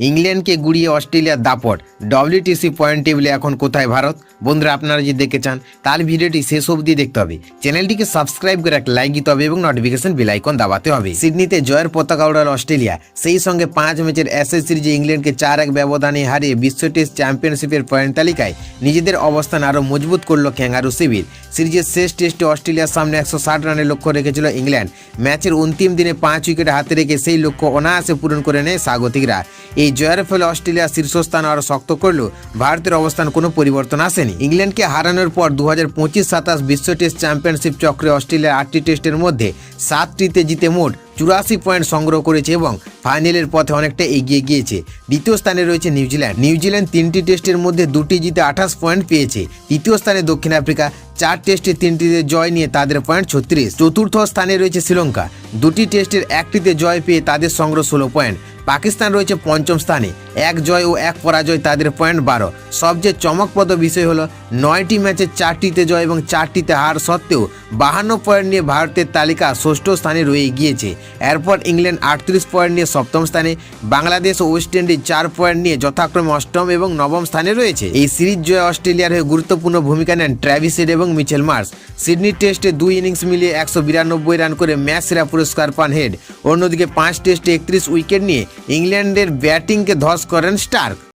ইংল্যান্ডকে গুড়িয়ে অস্ট্রেলিয়ার দাপট। ডব্লিউটিসি পয়েন্ট টেবিলে এখন কোথায় ভারত? বন্ধুরা, আপনারা যদি দেখতে চান তাহলে ভিডিওটি শেষ অবধি দেখতে হবে। চ্যানেলটিকে সাবস্ক্রাইব করে একটা লাইক দিতে হবে এবং নোটিফিকেশন বেল আইকন দাবাতে হবে। সিডনিতে জয়ের পতাকা ওড়াল অস্ট্রেলিয়া, সেই সঙ্গে 5 ম্যাচের অ্যাশেজ সিরিজে ইংল্যান্ডকে 4-1 ব্যবধানে হারিয়ে বিশ্ব টেস্ট চ্যাম্পিয়নশিপের পয়েন্ট তালিকায় নিজেদের অবস্থান আরও মজবুত করল ক্যাঙ্গারু শিবির। সিরিজের শেষ টেস্টে অস্ট্রেলিয়ার সামনে 160 রানের লক্ষ্য রেখেছিল ইংল্যান্ড। ম্যাচের অন্তিম দিনে 5 উইকেট হাতে রেখে সেই লক্ষ্য অনায়াসে পূরণ করে নেয় স্বাগতিকরা। এই জয়ের ফলে অস্ট্রেলিয়া শীর্ষস্থান আরও শক্ত করলেও ভারতের অবস্থান কোনো পরিবর্তন আসেনি। ইংল্যান্ডকে হারানোর পর 2025-27 বিশ্ব টেস্ট চ্যাম্পিয়নশিপ চক্রে অস্ট্রেলিয়া 8টি টেস্টের মধ্যে 7টিতে জিতে মোট 84 পয়েন্ট সংগ্রহ করেছে এবং ফাইনালের পথে অনেকটা এগিয়ে গিয়েছে। দ্বিতীয় স্থানে রয়েছে নিউজিল্যান্ড 3টি টেস্টের মধ্যে 2টি জিতে 28 পয়েন্ট পেয়েছে। তৃতীয় স্থানে দক্ষিণ আফ্রিকা 4 টেস্টে 3টিতে জয় নিয়ে তাদের পয়েন্ট 36। চতুর্থ স্থানে রয়েছে শ্রীলঙ্কা, 2টি টেস্টের 1টিতে জয় পেয়ে তাদের সংগ্রহ 16 পয়েন্ট। পাকিস্তান রয়েছে পঞ্চম স্থানে, 1 জয় ও 1 পরাজয়, তাদের পয়েন্ট 12। সবচেয়ে চমকপ্রদ বিষয় হলো 9টি ম্যাচে 4টিতে জয় এবং 4টিতে হার সত্ত্বেও 52 পয়েন্ট নিয়ে ভারতের তালিকা 6ষ্ঠ স্থানে রয়ে গিয়েছে। এরপর ইংল্যান্ড 38 পয়েন্ট নিয়ে 7ম স্থানে, বাংলাদেশ ও ওয়েস্ট ইন্ডিজ 4 পয়েন্ট নিয়ে যথাক্রমে 8ম এবং 9ম স্থানে রয়েছে। এই সিরিজ জয়ে অস্ট্রেলিয়ার হয়ে গুরুত্বপূর্ণ ভূমিকা নেন ট্র্যাভিস হেড এবং মিচেল মার্শ। সিডনি টেস্টে 2 ইনিংস মিলিয়ে 192 রান করে ম্যাচ সেরা পুরস্কার পান হেড। অন্যদিকে 5 টেস্টে 31 উইকেট নিয়ে ইংল্যান্ডের ব্যাটিংকে ধস করেন স্টার্ক।